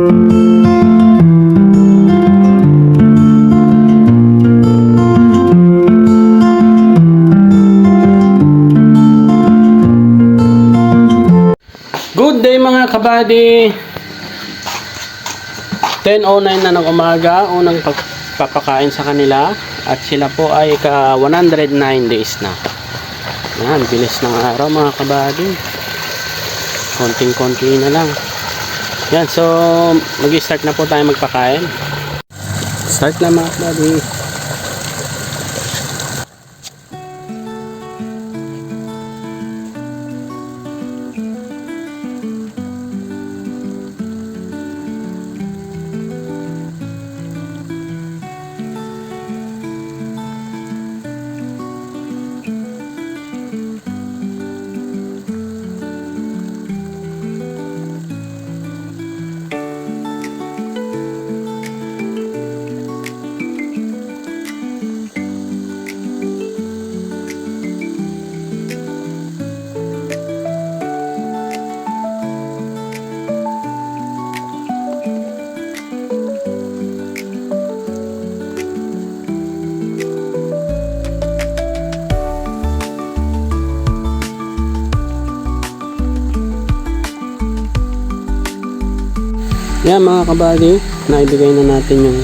Good day mga kabady. 10:09 na ng umaga, unang pagpapakain sa kanila at sila po ay ka 109 days na. Yan, bilis ng araw mga kabady. Konting-konti na lang. Yan, so mag-start na po tayo magpakain. Start na mga kabady. Yan mga kabady, naibigay na natin yung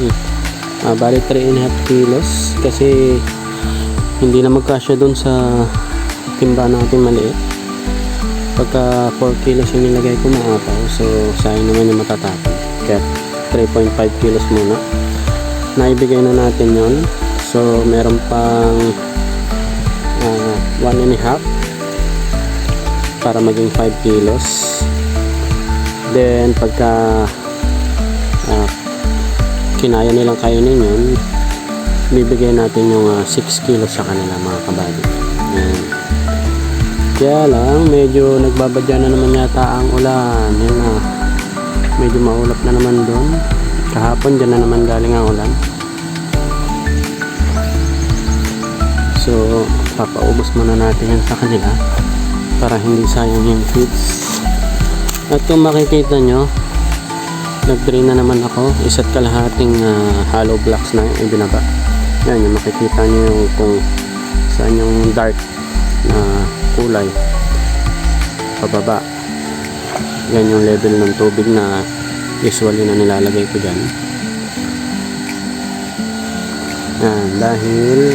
bali 3.5 kilos kasi hindi na magkasya dun sa timba natin maliit. Pagka 4 kilos yung nilagay ko maapaw, so sayang naman yung matatapon, kaya 3.5 kilos muna naibigay na natin yon. So meron pang 1.5 para maging 5 kilos. Then pagka kinaya nilang kainin yun, bibigay natin yung 6 kilos sa kanila mga kabady. Yan. Kaya lang medyo nagbabadya na naman yata ang ulan. Yan na, medyo maulap na naman doon. Kahapon dyan na naman galing ang ulan. So papaubos muna natin yan sa kanila para hindi sayang yung feeds. At kung makikita nyo, nag-drain na naman ako. 1.5 hollow blocks na yung ibinaba. Yan, yung makikita nyo yung kung saan yung dark na kulay pababa. Yan yung level ng tubig na usually na nilalagay ko dyan. Yan, dahil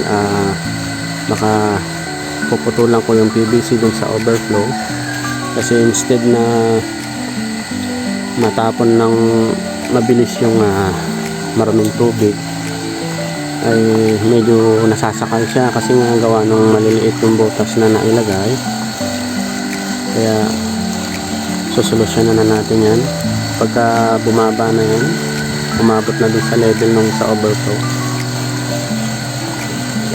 baka puputulan ko yung PVC dun sa overflow, kasi instead na matapon ng mabilis yung maraming tubig, ay medyo nasasakal siya kasi nga gawa ng maliliit yung butas na nailagay. Kaya susolusyonan na natin yan pagka bumaba na yan, umabot na dun sa level nung sa overflow.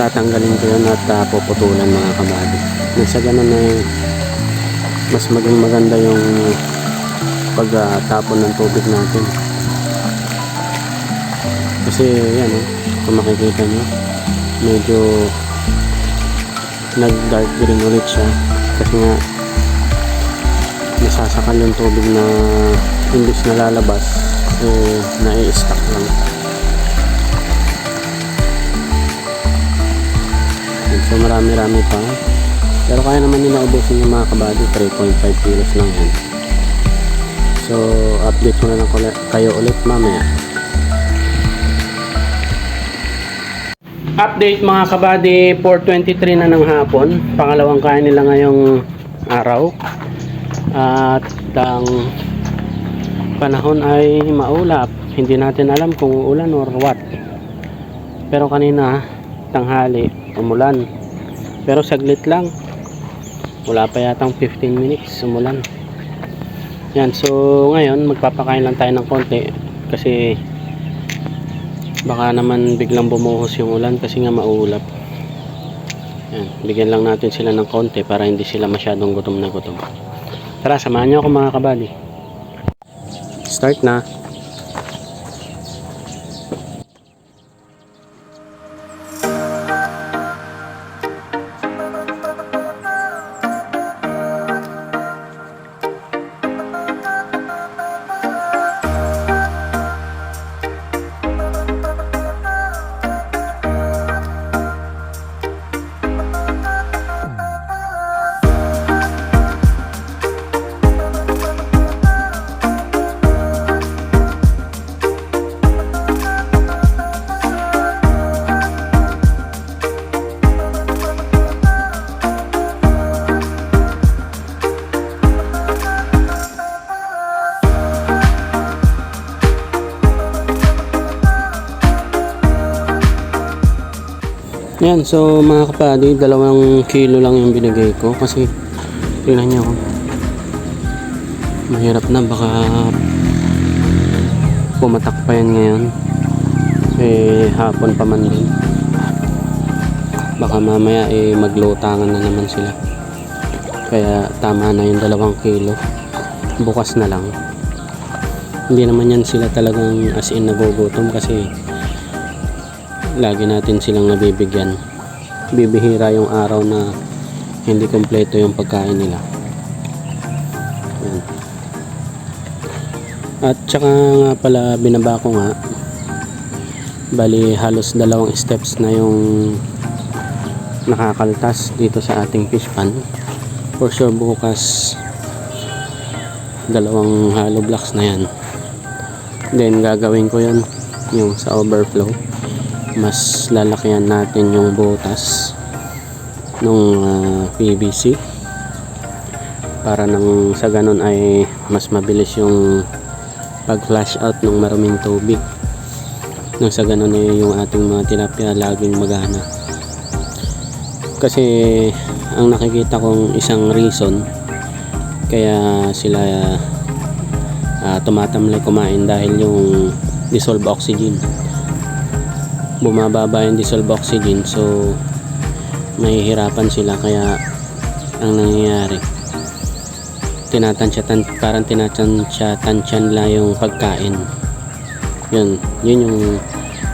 Tatanggalin ko yan at puputulan mga kabady. Nasa ganun na mas maging maganda yung pagtapon ng tubig natin. Kasi yan kung makikita nyo, medyo nag dark green ulit siya kasi nga nasasakal yung tubig na imbis na lalabas, nai-stuck lang. So marami-rami pa, pero kaya naman nila ubusin yung mga kabady. 3.5 kilos lang yan. So update ko na lang kayo ulit mamaya. Update mga kabady, 4:23 na ng hapon. Pangalawang kain nila ngayong araw. At ang panahon ay maulap. Hindi natin alam kung uulan or what. Pero kanina tanghali umulan. Pero saglit lang. Wala pa yatang 15 minutes umulan. Yan, so ngayon magpapakain lang tayo ng konti kasi baka naman biglang bumuhos yung ulan kasi nga maulap. Yan, bigyan lang natin sila ng konti para hindi sila masyadong gutom na gutom. Tara, samahan nyo ako mga kabady. Start na. Yan, so mga kapadi, 2 kilo lang yung binigay ko kasi tingnan nyo, mahirap na, baka pumatak pa yan ngayon, hapon pa man din, baka mamaya maglutangan na naman sila, kaya tama na yung 2 kilo, bukas na lang. Hindi naman yan sila talagang as in nagugutom kasi lagi natin silang nabibigyan. Bibihira yung araw na hindi kompleto yung pagkain nila. Yan. At saka nga pala binaba ko nga, bali halos 2 steps na yung nakakaltas dito sa ating fish pan. For sure bukas 2 hollow blocks na yan. Then gagawin ko yan yung sa overflow, mas lalakyan natin yung butas nung PVC para nang sa ganun ay mas mabilis yung pag flash out ng maruming tubig, nang sa ganun ay yung ating mga tilapia laging magana. Kasi ang nakikita kong isang reason kaya sila tumatamlay kumain dahil yung dissolved oxygen, bumababa yung dissolved oxygen, so mahihirapan sila. Kaya ang nangyayari, parang tinatansya lang yung pagkain. Yun yung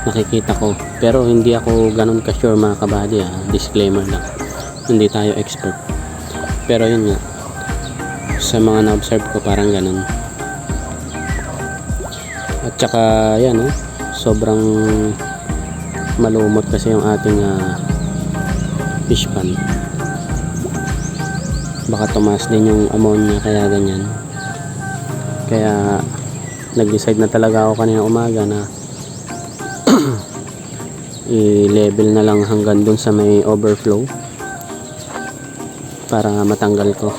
nakikita ko, pero hindi ako ganun ka-sure mga kabady, disclaimer lang, hindi tayo expert, pero yun nga, sa mga na-observe ko parang ganun. At saka yan, sobrang malumot kasi yung ating fish pan, baka tumaas din yung ammonia kaya ganyan. Kaya nag-decide na talaga ako kanina umaga na i-level na lang hanggang dun sa may overflow para matanggal ko,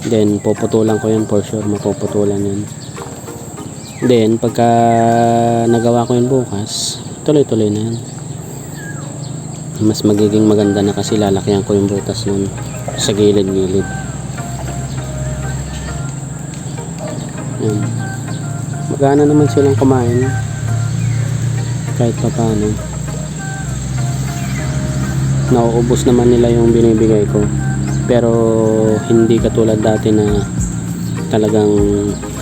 then puputulan ko yun, for sure mapuputulan yun. Then pagka nagawa ko yun bukas, tuloy-tuloy na yan. Mas magiging maganda na kasi lalakyan ko yung butas nun sa gilid-gilid. Yan. Magana naman silang kumain kahit pa paano. Nauubos naman nila yung binibigay ko, pero hindi katulad dati na talagang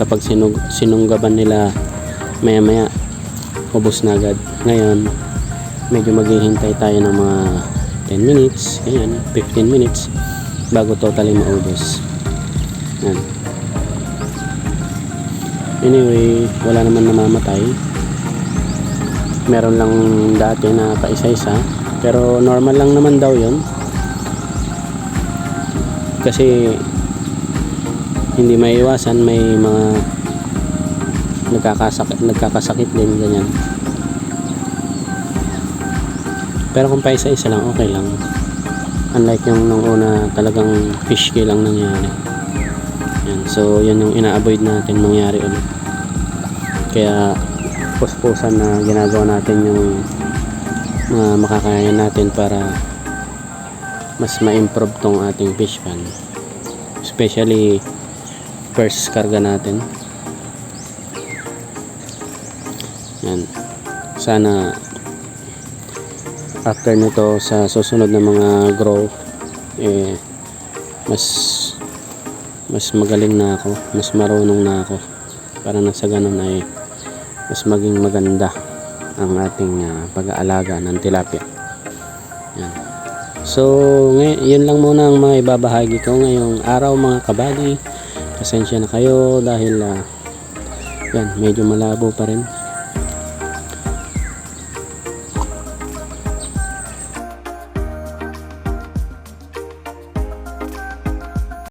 kapag sinunggaban nila maya maya ubos na agad. Ngayon medyo maghihintay tayo ng mga 10 minutes, ganyan, 15 minutes bago totally maubos. Yan. Anyway, wala naman namamatay. Meron lang dati na paisa-isa, pero normal lang naman daw yun kasi hindi maiiwasan, may mga nagkakasakit din, ganyan. Pero kung paisa-isa lang, okay lang. Unlike yung nung una, talagang fish kill lang nangyari. Yan. So yan yung ina-avoid natin mangyari ulit. Kaya puspusan na ginagawa natin yung mga makakaya natin para mas ma-improve tong ating fish pan, especially first karga natin. Yan. Sana after nito sa susunod na mga grow mas magaling na ako, mas marunong na ako, para na sa ganun ay mas maging maganda ang ating pag-aalaga ng tilapia. Yan. So yun lang muna ang mga ibabahagi ko ngayong araw mga kabady. Pasensya na kayo dahil yan, medyo malabo pa rin.